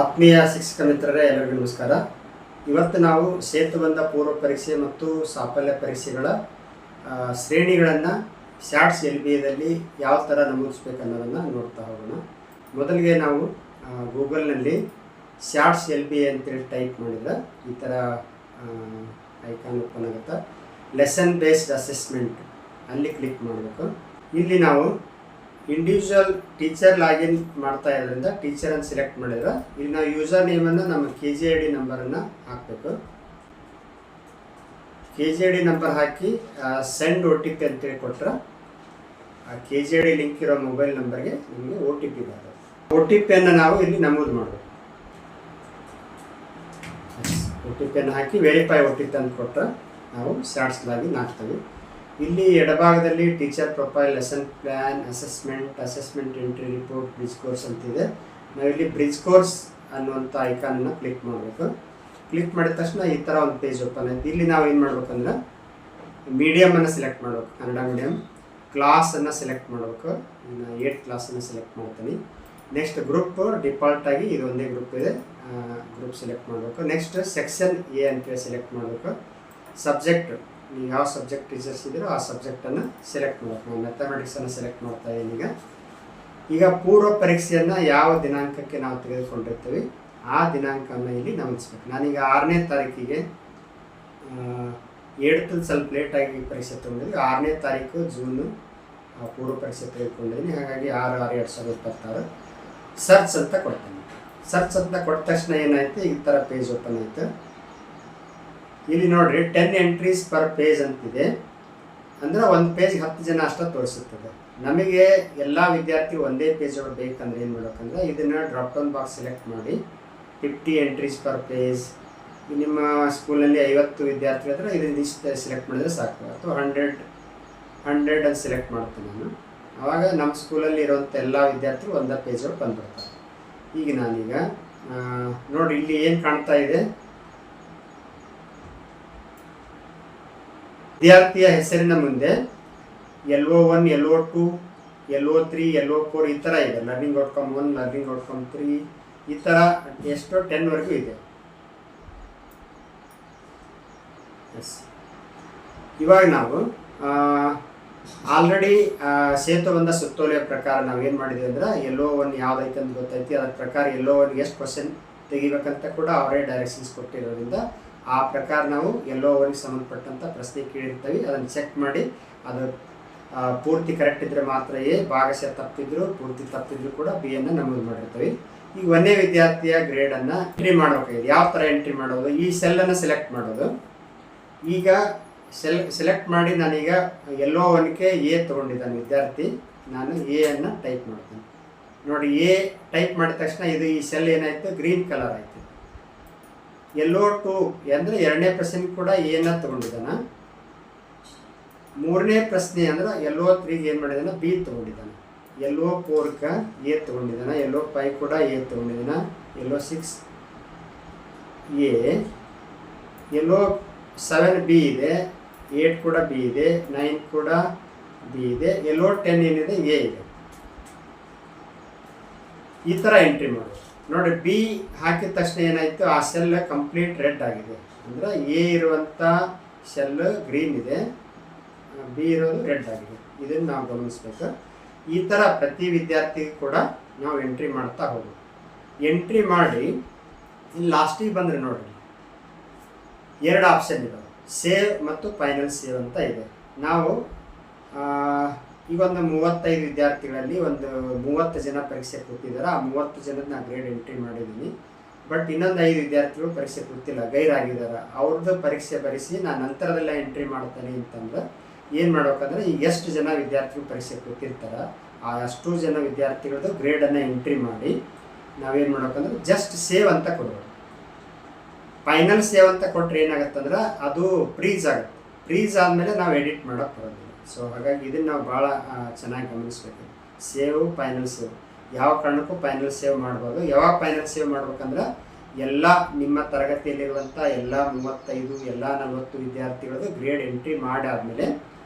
ಆತ್ಮೀಯ ಶಿಕ್ಷಕ ಮಿತ್ರರೇ, ಎಲ್ಲರಿಗೂ ನಮಸ್ಕಾರ. ಇವತ್ತು ನಾವು ಸೇತುಬಂಧ ಪೂರ್ವ ಪರೀಕ್ಷೆ ಮತ್ತು ಸಾಫಲ್ಯ ಪರೀಕ್ಷೆಗಳ ಶ್ರೇಣಿಗಳನ್ನು ಶಾರ್ಟ್ಸ್ LBAದಲ್ಲಿ ಯಾವ ಥರ ನಮೂದಿಸ್ಬೇಕನ್ನೋದನ್ನು ನೋಡ್ತಾ ಹೋಗೋಣ. ಮೊದಲಿಗೆ ನಾವು ಗೂಗಲ್ನಲ್ಲಿ ಶಾರ್ಟ್ಸ್ LBA ಅಂತೇಳಿ ಟೈಪ್ ಮಾಡಿದ್ರೆ ಈ ಥರ ಐಕಾನ್ ಓಪನ್ ಆಗುತ್ತೆ. ಲೆಸನ್ ಬೇಸ್ಡ್ ಅಸೆಸ್ಮೆಂಟ್ ಅಲ್ಲಿ ಕ್ಲಿಕ್ ಮಾಡಬೇಕು. ಇಲ್ಲಿ ನಾವು ಇಂಡಿವಿಜುವಲ್ ಟೀಚರ್ ಲಾಗಿನ್ ಮಾಡ್ತಾ ಇರೋದ್ರಿಂದ ಟೀಚರನ್ನು ಸೆಲೆಕ್ಟ್ ಮಾಡಿದ್ರೆ ಇಲ್ಲಿ ನಾವು ಯೂಸರ್ ನೇಮನ್ನು ನಮ್ಮ KGID ನಂಬರನ್ನು ಹಾಕಬೇಕು. KGID ನಂಬರ್ ಹಾಕಿ ಸೆಂಡ್ OTP ಅಂತೇಳಿ ಕೊಟ್ಟರೆ ಆ KGID ಲಿಂಕ್ ಇರೋ ಮೊಬೈಲ್ ನಂಬರ್ಗೆ ನಿಮಗೆ OTP ಬರ್ತದೆ. OTPಯನ್ನು ನಾವು ಇಲ್ಲಿ ನಮೂದು ಮಾಡಬೇಕು. OTPಯನ್ನು ಹಾಕಿ ವೆರಿಫೈ OTP ಅಂತ ಕೊಟ್ಟರೆ ನಾವು ಶಾರ್ಟ್ಸ್ ಲಾಗಿನ್ ಹಾಕ್ತೇವೆ. ಇಲ್ಲಿ ಎಡಭಾಗದಲ್ಲಿ teacher profile, lesson plan, assessment entry report, bridge course ಅಂತಿದೆ. ನಾವಿಲ್ಲಿ ಬ್ರಿಡ್ಜ್ ಕೋರ್ಸ್ ಅನ್ನುವಂಥ ಐಕಾನ್ನ ಕ್ಲಿಕ್ ಮಾಡಬೇಕು. ಕ್ಲಿಕ್ ಮಾಡಿದ ತಕ್ಷಣ ಈ ಥರ ಒಂದು ಪೇಜ್ ಓಪನ್ ಆಯ್ತು. ಇಲ್ಲಿ ನಾವು ಏನು ಮಾಡ್ಬೇಕಂದ್ರೆ ಮೀಡಿಯಮನ್ನು ಸೆಲೆಕ್ಟ್ ಮಾಡಬೇಕು, ಕನ್ನಡ ಮೀಡಿಯಮ್. ಕ್ಲಾಸನ್ನು ಸೆಲೆಕ್ಟ್ ಮಾಡಬೇಕು. ನಾನು 8th ಕ್ಲಾಸನ್ನು ಸೆಲೆಕ್ಟ್ ಮಾಡ್ತೀನಿ. ನೆಕ್ಸ್ಟ್ ಗ್ರೂಪ್ ಡಿಫಾಲ್ಟಾಗಿ ಇದು ಒಂದೇ ಗ್ರೂಪ್ ಇದೆ, ಗ್ರೂಪ್ ಸೆಲೆಕ್ಟ್ ಮಾಡಬೇಕು. ನೆಕ್ಸ್ಟ್ ಸೆಕ್ಷನ್ A ಅಂತೇಳಿ ಸೆಲೆಕ್ಟ್ ಮಾಡಬೇಕು. ಸಬ್ಜೆಕ್ಟ್, ನೀವು ಯಾವ ಸಬ್ಜೆಕ್ಟ್ ಟೀಚರ್ಸ್ ಇದ್ದೀರೋ ಆ ಸಬ್ಜೆಕ್ಟನ್ನು ಸೆಲೆಕ್ಟ್ ಮಾಡಬೇಕು. ನಾನು ಮ್ಯಾಥಮೆಟಿಕ್ಸನ್ನು ಸೆಲೆಕ್ಟ್ ಮಾಡ್ತಾ ಇದ್ದೀನಿ. ಈಗ ಪೂರ್ವ ಪರೀಕ್ಷೆಯನ್ನು ಯಾವ ದಿನಾಂಕಕ್ಕೆ ನಾವು ತೆಗೆದುಕೊಂಡಿರ್ತೀವಿ ಆ ದಿನಾಂಕವನ್ನು ಇಲ್ಲಿ ನಮೂದಿಸ್ಬೇಕು. ನಾನೀಗ 6ನೇ ತಾರೀಕಿಗೆ 7th ಸ್ವಲ್ಪ ಲೇಟಾಗಿ ಪರೀಕ್ಷೆ ತೊಗೊಂಡಿದ್ವಿ. 6ನೇ ತಾರೀಕು ಜೂನು ಪೂರ್ವ ಪರೀಕ್ಷೆ ತೆಗೆದುಕೊಂಡಿದ್ದೀನಿ. ಹಾಗಾಗಿ 6/6/2026 ಸರ್ಚ್ ಅಂತ ಕೊಡ್ತೀನಿ. ಸರ್ಚ್ ಅಂತ ಕೊಟ್ಟ ತಕ್ಷಣ ಏನಾಯಿತು, ಈ ಥರ ಪೇಜ್ ಓಪನ್ ಆಯಿತು. ಇಲ್ಲಿ ನೋಡಿರಿ 10 ಎಂಟ್ರೀಸ್ ಪರ್ ಪೇಜ್ ಅಂತಿದೆ. ಅಂದರೆ ಒಂದು ಪೇಜ್ಗೆ 10 ಜನ ಅಷ್ಟೇ ತೋರಿಸುತ್ತದೆ. ನಮಗೆ ಎಲ್ಲ ವಿದ್ಯಾರ್ಥಿ ಒಂದೇ ಪೇಜ್ ಒಳಗೆ ಬೇಕಂದ್ರೆ ಏನು ಮಾಡಬೇಕಂದ್ರೆ ಇದನ್ನು ಡ್ರಾಪ್ ಡೌನ್ ಬಾಕ್ಸ್ ಸೆಲೆಕ್ಟ್ ಮಾಡಿ 50 ಎಂಟ್ರೀಸ್ ಪರ್ ಪೇಜ್. ನಿಮ್ಮ ಸ್ಕೂಲಲ್ಲಿ 50 ವಿದ್ಯಾರ್ಥಿಗಳಿದ್ರೆ ಇದನ್ನು ಇಷ್ಟು ಸೆಲೆಕ್ಟ್ ಮಾಡಿದ್ರೆ ಸಾಕು. ಅಥವಾ 100 ಅಂತ ಸೆಲೆಕ್ಟ್ ಮಾಡ್ತೀನಿ ನಾನು. ಆವಾಗ ನಮ್ಮ ಸ್ಕೂಲಲ್ಲಿ ಇರುವಂಥ ಎಲ್ಲ ವಿದ್ಯಾರ್ಥಿಗಳು ಒಂದೇ ಪೇಜ್ ಒಳಗೆ ಬಂದುಬಿಡ್ತಾರೆ. ಈಗ ನಾನೀಗ ನೋಡಿ ಇಲ್ಲಿ ಏನು ಕಾಣ್ತಾ ಇದೆ, ವಿದ್ಯಾರ್ಥಿಯ ಹೆಸರಿನ ಮುಂದೆ LO1, LO2, LO3, LO4 ಈ ಥರ ಇದೆ. ಲರ್ನಿಂಗ್ ಔಟ್ಕಮ್ 1, ಲರ್ನಿಂಗ್ ಔಟ್ಕಮ್ 3 ಈ ಥರ ಎಷ್ಟೋ 10ವರೆಗೂ ಇದೆ. ಇವಾಗ ನಾವು ಆಲ್ರೆಡಿ ಸೇತುಬಂಧ ಸುತ್ತೋಲೆಯ ಪ್ರಕಾರ ನಾವೇನು ಮಾಡಿದ್ವಿ ಅಂದ್ರೆ LO1 ಯಾವುದೈತೆ ಅಂತ ಗೊತ್ತೈತಿ. ಅದ್ರ ಪ್ರಕಾರ LO1 ಎಷ್ಟು ಕ್ವಶನ್ ತೆಗಿಬೇಕಂತ ಕೂಡ ಅವರೇ ಡೈರೆಕ್ಷನ್ಸ್ ಕೊಟ್ಟಿರೋದ್ರಿಂದ ಆ ಪ್ರಕಾರ ನಾವು LO1ಗೆ ಸಂಬಂಧಪಟ್ಟಂಥ ಪ್ರಶ್ನೆ ಕೇಳಿರ್ತೀವಿ. ಅದನ್ನು ಚೆಕ್ ಮಾಡಿ ಅದು ಪೂರ್ತಿ ಕರೆಕ್ಟ್ ಇದ್ದರೆ ಮಾತ್ರ A, ಭಾಗಶಃ ತಪ್ಪಿದ್ರು ಪೂರ್ತಿ ತಪ್ಪಿದ್ರು ಕೂಡ B ಅನ್ನು ನಮೂದು ಮಾಡಿರ್ತೀವಿ. ಈಗ 1ನೇ ವಿದ್ಯಾರ್ಥಿಯ ಗ್ರೇಡನ್ನು ಎಂಟ್ರಿ ಮಾಡಬೇಕಾಗಿದೆ. ಯಾವ ಥರ ಎಂಟ್ರಿ ಮಾಡೋದು, ಈ ಸೆಲ್ಲನ್ನು ಸೆಲೆಕ್ಟ್ ಮಾಡೋದು. ಈಗ ಸೆಲೆಕ್ಟ್ ಮಾಡಿ ನಾನೀಗ LO1ಗೆ A ತೊಗೊಂಡಿದ್ದಾನೆ ವಿದ್ಯಾರ್ಥಿ. ನಾನು A ಅನ್ನು ಟೈಪ್ ಮಾಡ್ತೀನಿ. ನೋಡಿ A ಟೈಪ್ ಮಾಡಿದ ತಕ್ಷಣ ಇದು ಈ ಸೆಲ್ ಏನಾಯಿತು, ಗ್ರೀನ್ ಕಲರ್ ಆಯಿತು. LO2 ಅಂದರೆ 2ನೇ ಪ್ರಶ್ನೆ ಕೂಡ ಏನ ತೊಗೊಂಡಿದ್ದಾನೆ. 3ನೇ ಪ್ರಶ್ನೆ ಅಂದ್ರೆ LO3ಗೆ ಏನು ಮಾಡಿದ್ದಾನೆ, B ತೊಗೊಂಡಿದ್ದಾನೆ. LO4ಗೆ A ತೊಗೊಂಡಿದ್ದಾನೆ. LO5 ಕೂಡ A ತೊಗೊಂಡಿದ್ದಾನೆ. LO6 A, LO7 B ಇದೆ, 8 ಕೂಡ B ಇದೆ, 9 ಕೂಡ B ಇದೆ, LO10 ಏನಿದೆ A ಇದೆ. ಈ ಥರ ಎಂಟ್ರಿ ಮಾಡೋದು. ನೋಡಿ B ಹಾಕಿದ ತಕ್ಷಣ ಏನಾಯಿತು, ಆ ಸೆಲ್ ಕಂಪ್ಲೀಟ್ ರೆಡ್ ಆಗಿದೆ. ಅಂದರೆ A ಇರುವಂಥ ಸೆಲ್ ಗ್ರೀನ್ ಇದೆ, B ಇರೋದು ರೆಡ್ ಆಗಿದೆ. ಇದನ್ನು ನಾವು ಗಮನಿಸ್ಬೇಕು. ಈ ಥರ ಪ್ರತಿ ವಿದ್ಯಾರ್ಥಿಗೂ ಕೂಡ ನಾವು ಎಂಟ್ರಿ ಮಾಡ್ತಾ ಹೋಗೋದು. ಎಂಟ್ರಿ ಮಾಡಿ ಇಲ್ಲಿ ಲಾಸ್ಟಿಗೆ ಬಂದರೆ ನೋಡಿ 2 ಆಪ್ಷನ್ ಇದಾವೆ, ಸೇವ್ ಮತ್ತು ಫೈನಲ್ ಸೇವ್ ಅಂತ ಇದೆ. ನಾವು ಈಗ ಒಂದು 35 ವಿದ್ಯಾರ್ಥಿಗಳಲ್ಲಿ ಒಂದು 30 ಜನ ಪರೀಕ್ಷೆ ಕೂತಿದ್ದಾರೆ. ಆ 30 ಜನದ ನಾನು ಗ್ರೇಡ್ ಎಂಟ್ರಿ ಮಾಡಿದ್ದೀನಿ. ಬಟ್ ಇನ್ನೊಂದು 5 ವಿದ್ಯಾರ್ಥಿಗಳು ಪರೀಕ್ಷೆ ಕೂತಿಲ್ಲ, ಗೈರಾಗಿದ್ದಾರೆ. ಅವ್ರದ್ದು ಪರೀಕ್ಷೆ ಬರೆಸಿ ನಾನು ನಂತರದೆಲ್ಲ ಎಂಟ್ರಿ ಮಾಡ್ತೇನೆ ಅಂತಂದ್ರೆ ಏನು ಮಾಡ್ಬೇಕಂದ್ರೆ ಈಗ ಎಷ್ಟು ಜನ ವಿದ್ಯಾರ್ಥಿಗಳು ಪರೀಕ್ಷೆ ಕೂತಿರ್ತಾರೆ ಆ ಅಷ್ಟು ಜನ ವಿದ್ಯಾರ್ಥಿಗಳದ್ದು ಗ್ರೇಡನ್ನು ಎಂಟ್ರಿ ಮಾಡಿ ನಾವೇನು ಮಾಡ್ಬೇಕಂದ್ರೆ ಜಸ್ಟ್ ಸೇವ್ ಅಂತ ಕೊಡಬೇಕು. ಫೈನಲ್ ಸೇವ್ ಅಂತ ಕೊಟ್ಟರೆ ಏನಾಗುತ್ತಂದ್ರೆ ಅದು ಫ್ರೀಸ್ ಆಗುತ್ತೆ. ಫ್ರೀಸ್ ಆದಮೇಲೆ ನಾವು ಎಡಿಟ್ ಮಾಡೋಕ್ಕೆ ಬರೋದಿಲ್ಲ. ಸೊ ಹಾಗಾಗಿ ಇದನ್ನು ನಾವು ಭಾಳ ಚೆನ್ನಾಗಿ ಗಮನಿಸ್ಬೇಕು. ಸೇವ್, ಫೈನಲ್ ಸೇವ್ ಯಾವ ಕಾರಣಕ್ಕೂ ಫೈನಲ್ ಸೇವ್ ಮಾಡ್ಬೋದು. ಯಾವಾಗ ಫೈನಲ್ ಸೇವ್ ಮಾಡ್ಬೇಕಂದ್ರೆ ಎಲ್ಲ ನಿಮ್ಮ ತರಗತಿಯಲ್ಲಿರುವಂಥ ಎಲ್ಲ 35 ಎಲ್ಲ 40 ವಿದ್ಯಾರ್ಥಿಗಳದ್ದು ಗ್ರೇಡ್ ಎಂಟ್ರಿ ಮಾಡಾದಮೇಲೆ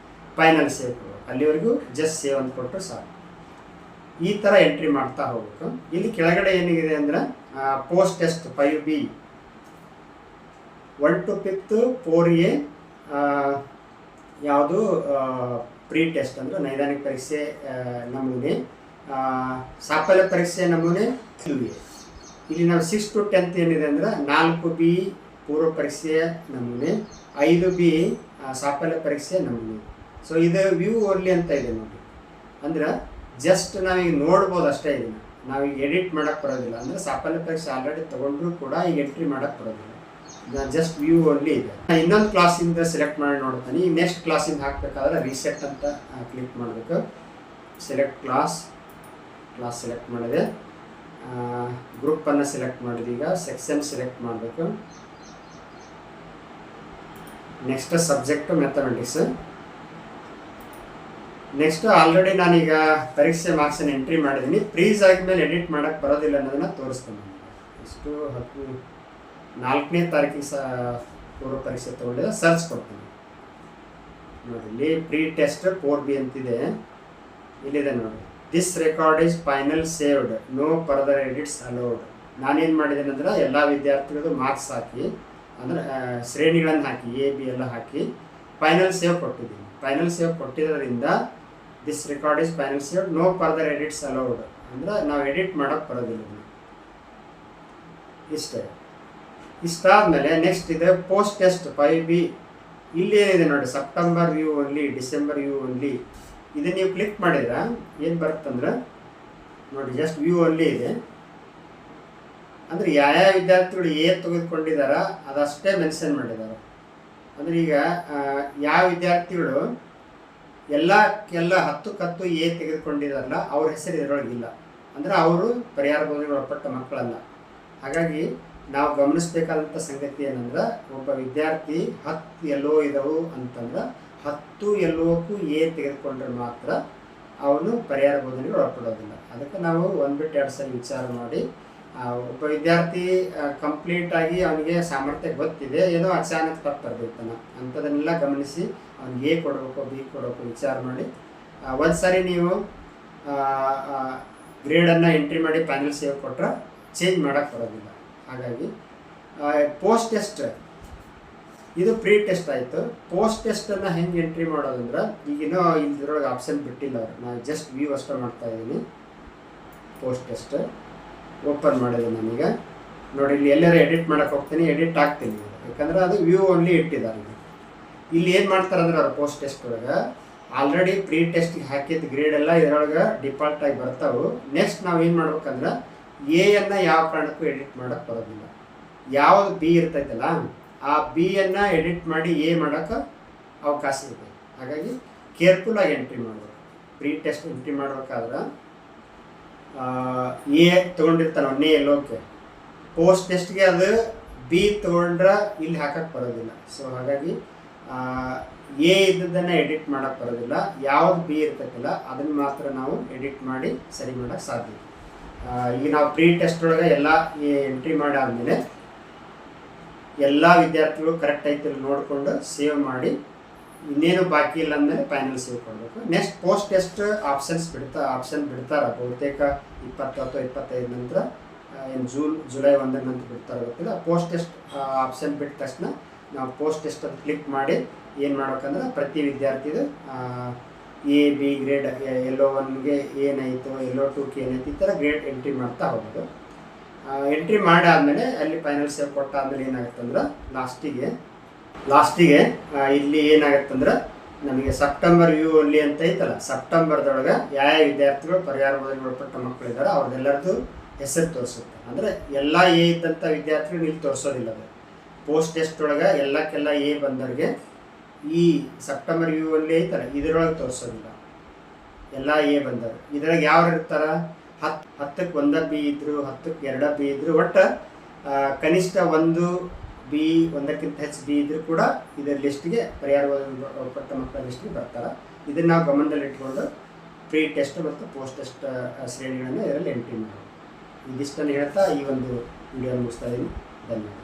ಫೈನಲ್ ಸೇವ್ ಕೊಡೋದು. ಅಲ್ಲಿವರೆಗೂ ಜಸ್ಟ್ ಸೇವ್ ಅಂತ ಕೊಟ್ಟರೆ ಸಾಕು. ಈ ಥರ ಎಂಟ್ರಿ ಮಾಡ್ತಾ ಹೋಗ್ಬೇಕು. ಇಲ್ಲಿ ಕೆಳಗಡೆ ಏನಿದೆ ಅಂದರೆ post test 5B 1 to 5 4A ಯಾವುದು ಪ್ರೀ ಟೆಸ್ಟ್ ಅಂದರೆ ನೈದಾನಿಕ ಪರೀಕ್ಷೆ ನಮೂನೆ, ಸಾಫಲ್ಯ ಪರೀಕ್ಷೆ ನಮೂನೆ 2A. ಇಲ್ಲಿ ನಾವು 6 to 10 ಏನಿದೆ ಅಂದರೆ 4B ಪೂರ್ವ ಪರೀಕ್ಷೆಯ ನಮೂನೆ, 5B ಸಾಫಲ್ಯ ಪರೀಕ್ಷೆ ನಮೂನೆ. ಸೊ ಇದು ವ್ಯೂ ಓನ್ಲಿ ಅಂತ ಇದೆ ನೋಡಿ. ಅಂದ್ರೆ ಜಸ್ಟ್ ನಾವೀಗ ನೋಡ್ಬೋದು ಅಷ್ಟೇ. ಇದನ್ನು ನಾವೀಗ ಎಡಿಟ್ ಮಾಡೋಕ್ಕೆ ಬರೋದಿಲ್ಲ. ಅಂದರೆ ಸಾಫಲ್ಯ ಪರೀಕ್ಷೆ ಆಲ್ರೆಡಿ ತೊಗೊಂಡ್ರೂ ಕೂಡ ಈಗ ಎಂಟ್ರಿ ಮಾಡೋಕ್ಕೆ ಬರೋದಿಲ್ಲ. ಜಸ್ಟ್ ವ್ಯೂ ಓನ್ಲಿ ಇದೆ. ಇನ್ನೊಂದು ಕ್ಲಾಸಿಂದ ಸೆಲೆಕ್ಟ್ ಮಾಡಿ ನೋಡ್ತಾನೆ. ಈ ನೆಕ್ಸ್ಟ್ ಕ್ಲಾಸಿಂದ ಹಾಕಬೇಕಾದ್ರೆ ರೀಸೆಟ್ ಅಂತ ಕ್ಲಿಕ್ ಮಾಡಬೇಕು. ಸೆಲೆಕ್ಟ್ ಕ್ಲಾಸ್ ಸೆಲೆಕ್ಟ್ ಮಾಡಿದೆ. ಗ್ರೂಪನ್ನು ಸೆಲೆಕ್ಟ್ ಮಾಡಿದೆ. ಈಗ ಸೆಕ್ಷನ್ ಸೆಲೆಕ್ಟ್ ಮಾಡಬೇಕು. Next subject mathematics. Next already ನಾನೀಗ ಪರೀಕ್ಷೆ ಮಾರ್ಕ್ಸನ್ನು ಎಂಟ್ರಿ ಮಾಡಿದ್ದೀನಿ. ಫ್ರೀಸ್ ಆಗಿದ್ಮೇಲೆ ಎಡಿಟ್ ಮಾಡೋಕ್ಕೆ ಬರೋದಿಲ್ಲ ಅನ್ನೋದನ್ನು ತೋರಿಸ್ತೀನಿ. ಎಷ್ಟು 4ನೇ ತಾರೀಕಿಗೆ ಪೂರ್ವ ಪರೀಕ್ಷೆ ತೊಗೊಂಡಿದ್ದೆ. ಸರ್ಚ್ ಕೊಡ್ತೀನಿ ನೋಡಿ. ಇಲ್ಲಿ ಪ್ರೀ ಟೆಸ್ಟ್ 4B ಅಂತಿದೆ. ಇಲ್ಲಿದೆ ನೋಡಿ. This record is final saved, no further edits allowed. ನಾನೇನು ಮಾಡಿದ್ದೇನೆ ಅಂದರೆ ಎಲ್ಲ ವಿದ್ಯಾರ್ಥಿಗಳು ಮಾರ್ಕ್ಸ್ ಹಾಕಿ, ಅಂದರೆ ಶ್ರೇಣಿಗಳನ್ನು ಹಾಕಿ A B ಎಲ್ಲ ಹಾಕಿ ಫೈನಲ್ ಸೇವ್ ಕೊಟ್ಟಿದ್ದೀನಿ. ಫೈನಲ್ ಸೇವ್ ಕೊಟ್ಟಿರೋದ್ರಿಂದ this record is final saved, no further edits allowed. ಅಂದರೆ ನಾವು ಎಡಿಟ್ ಮಾಡೋಕ್ಕೆ ಬರೋದಿಲ್ಲ. ಇಷ್ಟೇ. ಇಷ್ಟಾದಮೇಲೆ ನೆಕ್ಸ್ಟ್ ಇದೆ ಪೋಸ್ಟ್ ಟೆಸ್ಟ್ 5B. ಇಲ್ಲಿ ಏನಿದೆ ನೋಡಿ, September view only, December view only. ಇದನ್ನು ನೀವು ಕ್ಲಿಕ್ ಮಾಡಿದ್ರೆ ಏನು ಬರುತ್ತಂದ್ರೆ ನೋಡಿ, ಜಸ್ಟ್ ವ್ಯೂ ಓನ್ಲಿ ಇದೆ. ಅಂದರೆ ಯಾವ ವಿದ್ಯಾರ್ಥಿಗಳು ತೆಗೆದುಕೊಂಡಿದ್ದಾರ ಅದಷ್ಟೇ ಮೆನ್ಷನ್ ಮಾಡಿದ್ದಾರೆ. ಅಂದರೆ ಈಗ ಯಾವ ವಿದ್ಯಾರ್ಥಿಗಳು ಎಲ್ಲ 10 ತೆಗೆದುಕೊಂಡಿದ್ದಾರಲ್ಲ ಅವ್ರ ಹೆಸರು ಇದರೊಳಗಿಲ್ಲ. ಅಂದರೆ ಅವರು ಪರಿಹಾರ ಬೋಧನೆಗೆ ಒಳಪಟ್ಟ ಮಕ್ಕಳಲ್ಲ. ಹಾಗಾಗಿ ನಾವು ಗಮನಿಸಬೇಕಾದಂಥ ಸಂಗತಿ ಏನಂದ್ರೆ, ಒಬ್ಬ ವಿದ್ಯಾರ್ಥಿ 10 ಎಲ್ಲೋ ಇದ್ದವು ಅಂತಂದ್ರೆ 10 ಎಲ್ಲೋಕ್ಕೂ ತೆಗೆದುಕೊಂಡ್ರೆ ಮಾತ್ರ ಅವನು ಪರಿಹಾರ ಬೋಧನೆಗೆ ಒಳಪಡೋದಿಲ್ಲ. ಅದಕ್ಕೆ ನಾವು 1 ಬಿಟ್ಟು 2 ಸಲ ವಿಚಾರ ಮಾಡಿ, ಒಬ್ಬ ವಿದ್ಯಾರ್ಥಿ ಕಂಪ್ಲೀಟಾಗಿ ಅವನಿಗೆ ಸಾಮರ್ಥ್ಯ ಗೊತ್ತಿದೆ, ಏನೋ ಅಚಾನಕ್ ತಪ್ಪು ಬರ್ಬೇಕನ್ನ ಅಂಥದನ್ನೆಲ್ಲ ಗಮನಿಸಿ ಅವ್ನಿಗೆ ಕೊಡಬೇಕು B ಕೊಡಬೇಕು ವಿಚಾರ ಮಾಡಿ ಒಂದು ಸಾರಿ ನೀವು ಗ್ರೇಡನ್ನು ಎಂಟ್ರಿ ಮಾಡಿ ಫೈನಲ್ ಸೇವ್ ಕೊಟ್ಟರೆ ಚೇಂಜ್ ಮಾಡೋಕ್ಕೆ ಬರೋದಿಲ್ಲ. ಹಾಗಾಗಿ ಪೋಸ್ಟ್ ಟೆಸ್ಟ್ ಇದು ಪ್ರೀ ಟೆಸ್ಟ್ ಆಯಿತು. ಪೋಸ್ಟ್ ಟೆಸ್ಟನ್ನು ಹೆಂಗೆ ಎಂಟ್ರಿ ಮಾಡೋದಂದ್ರೆ, ಈಗಿನೋ ಇದ್ರೊಳಗೆ ಆಪ್ಷನ್ ಬಿಟ್ಟಿಲ್ಲ ಅವರು. ನಾನು ಜಸ್ಟ್ ವ್ಯೂ ಅಷ್ಟೇ ಮಾಡ್ತಾಯಿದ್ದೀನಿ. ಪೋಸ್ಟ್ ಟೆಸ್ಟ್ ಓಪನ್ ಮಾಡಿದೆ ನಾನೀಗ ನೋಡಿ. ಇಲ್ಲಿ ಎಲ್ಲರೂ ಎಡಿಟ್ ಮಾಡೋಕ್ಕೆ ಹೋಗ್ತೀನಿ, ಎಡಿಟ್ ಆಗ್ತೀನಿ. ಯಾಕಂದರೆ ಅದು ವ್ಯೂ ಓನ್ಲಿ ಇಟ್ಟಿದ್ದಾರೆ. ಇಲ್ಲಿ ಏನು ಮಾಡ್ತಾರೆ ಅಂದ್ರೆ ಅವ್ರು ಪೋಸ್ಟ್ ಟೆಸ್ಟ್ ಒಳಗೆ ಆಲ್ರೆಡಿ ಪ್ರೀ ಟೆಸ್ಟಿಗೆ ಹಾಕಿದ ಗ್ರೇಡ್ ಎಲ್ಲ ಇದರೊಳಗೆ ಡಿಫಾಲ್ಟಾಗಿ ಬರ್ತಾವೆ. ನೆಕ್ಸ್ಟ್ ನಾವು ಏನು ಮಾಡ್ಬೇಕಂದ್ರೆ ಎಯನ್ನು ಯಾವ ಕಾರಣಕ್ಕೂ ಎಡಿಟ್ ಮಾಡೋಕ್ಕೆ ಬರೋದಿಲ್ಲ. ಯಾವುದು B ಇರ್ತೈತಲ್ಲ ಆ B-ಯನ್ನು ಎಡಿಟ್ ಮಾಡಿ ಮಾಡೋಕ್ಕೆ ಅವಕಾಶ ಇದೆ. ಹಾಗಾಗಿ ಕೇರ್ಫುಲ್ಲಾಗಿ ಎಂಟ್ರಿ ಮಾಡಬೇಕು. ಪ್ರೀ ಟೆಸ್ಟ್ ಎಂಟ್ರಿ ಮಾಡ್ಬೇಕಾದ್ರೆ ತೊಗೊಂಡಿರ್ತಾನೆ ಒಂದೇ ಎಲ್ಲೋಕೆ, ಪೋಸ್ಟ್ ಟೆಸ್ಟ್ಗೆ ಅದು B ತೊಗೊಂಡ್ರೆ ಇಲ್ಲಿ ಹಾಕಕ್ಕೆ ಬರೋದಿಲ್ಲ. ಸೊ ಹಾಗಾಗಿ ಇದ್ದದನ್ನು ಎಡಿಟ್ ಮಾಡೋಕ್ಕೆ ಬರೋದಿಲ್ಲ. ಯಾವುದು B ಇರ್ತೈತಿಲ್ಲ ಅದನ್ನು ಮಾತ್ರ ನಾವು ಎಡಿಟ್ ಮಾಡಿ ಸರಿ ಮಾಡೋಕ್ಕೆ ಸಾಧ್ಯ. ಈಗ ನಾವು ಪ್ರೀ ಟೆಸ್ಟ್ ಒಳಗೆ ಎಲ್ಲ ಎಂಟ್ರಿ ಮಾಡಾದ್ಮೇಲೆ ಎಲ್ಲ ವಿದ್ಯಾರ್ಥಿಗಳು ಕರೆಕ್ಟ್ ಐತಿ ನೋಡಿಕೊಂಡು ಸೇವ್ ಮಾಡಿ, ಇನ್ನೇನು ಬಾಕಿ ಇಲ್ಲ ಅಂದಮೇಲೆ ಫೈನಲ್ ಸೇವ್ ಕೊಡಬೇಕು. ನೆಕ್ಸ್ಟ್ ಪೋಸ್ಟ್ ಟೆಸ್ಟ್ ಆಪ್ಷನ್ ಬಿಡ್ತಾರೆ ಬಹುತೇಕ 20 ಅಥವಾ 25 ನಂತರ, ಏನು ಜುಲೈ 1 ನಂತರ ಬಿಡ್ತಾರೆ ಗೊತ್ತಿಲ್ಲ. ಪೋಸ್ಟ್ ಟೆಸ್ಟ್ ಆಪ್ಷನ್ ಬಿಟ್ಟ ತಕ್ಷಣ ನಾವು ಪೋಸ್ಟ್ ಟೆಸ್ಟ್ ಅಂತ ಕ್ಲಿಕ್ ಮಾಡಿ ಏನು ಮಾಡ್ಬೇಕಂದ್ರೆ ಪ್ರತಿ ವಿದ್ಯಾರ್ಥಿದು A B ಗ್ರೇಡ್ ಎಲ್ಲೋ 1ಗೆ ಏನಾಯಿತು, ಎಲ್ಲೋ 2ಗೆ ಏನಾಯಿತು, ಈ ಥರ ಗ್ರೇಡ್ ಎಂಟ್ರಿ ಮಾಡ್ತಾ ಹೋಗೋದು. ಎಂಟ್ರಿ ಮಾಡಾದ್ಮೇಲೆ ಅಲ್ಲಿ ಫೈನಲ್ ಸೇವ್ ಕೊಟ್ಟಾದ್ಮೇಲೆ ಏನಾಗುತ್ತಂದ್ರೆ ಲಾಸ್ಟಿಗೆ ಇಲ್ಲಿ ಏನಾಗುತ್ತಂದ್ರೆ ನಮಗೆ ಸೆಪ್ಟೆಂಬರ್ ವ್ಯೂ ಓನ್ಲಿ ಅಂತ ಐತಲ್ಲ, ಸೆಪ್ಟೆಂಬರ್ದೊಳಗೆ ಯಾವ ವಿದ್ಯಾರ್ಥಿಗಳು ಪರಿಹಾರ ಬೋಧನೆಗೆ ಒಳಪಟ್ಟ ಮಕ್ಕಳಿದ್ದಾರೆ ಅವ್ರದ್ದೆಲ್ಲರದ್ದು ಹೆಸರು ತೋರಿಸುತ್ತೆ. ಅಂದರೆ ಎಲ್ಲ ಇದ್ದಂಥ ವಿದ್ಯಾರ್ಥಿಗಳು ಇಲ್ಲಿ ತೋರಿಸೋದಿಲ್ಲ. ಅದು ಪೋಸ್ಟ್ ಟೆಸ್ಟ್ ಒಳಗೆ ಎಲ್ಲಕ್ಕೆಲ್ಲ ಬಂದವ್ರಿಗೆ ಈ ಸೆಪ್ಟೆಂಬರ್ ವ್ಯೂ ಓನ್ಲಿ ಐತಲ್ಲ ಇದರೊಳಗೆ ತೋರಿಸೋದಿಲ್ಲ. ಎಲ್ಲ ಬಂದವರು ಇದ್ರಾಗ ಯಾರು ಇರ್ತಾರ, 10ಕ್ಕೆ 1 B ಇದ್ರು, 10ಕ್ಕೆ 2 B ಇದ್ರು, ಒಟ್ಟು ಕನಿಷ್ಠ 1 B 1ಕ್ಕಿಂತ ಹೆಚ್ಚು B ಇದ್ರೂ ಕೂಡ ಇದರ ಲಿಸ್ಟ್ಗೆ ಪರಿಹಾರ ಒಳಪಟ್ಟ ಮಕ್ಕಳ ಲಿಸ್ಟ್ಗೆ ಬರ್ತಾರೆ. ಇದನ್ನು ನಾವು ಗಮನದಲ್ಲಿ ಇಟ್ಕೊಂಡು ಪ್ರೀ ಟೆಸ್ಟ್ ಮತ್ತು ಪೋಸ್ಟ್ ಟೆಸ್ಟ್ ಶ್ರೇಣಿಗಳನ್ನು ಇದರಲ್ಲಿ ಎಂಟ್ರಿ ಮಾಡೋದು. ಇದಿಷ್ಟನ್ನು ಹೇಳ್ತಾ ಈ ಒಂದು ವಿಡಿಯೋ ಮುಗಿಸ್ತಾ ಇದ್ದೀನಿ. ಧನ್ಯವಾದ.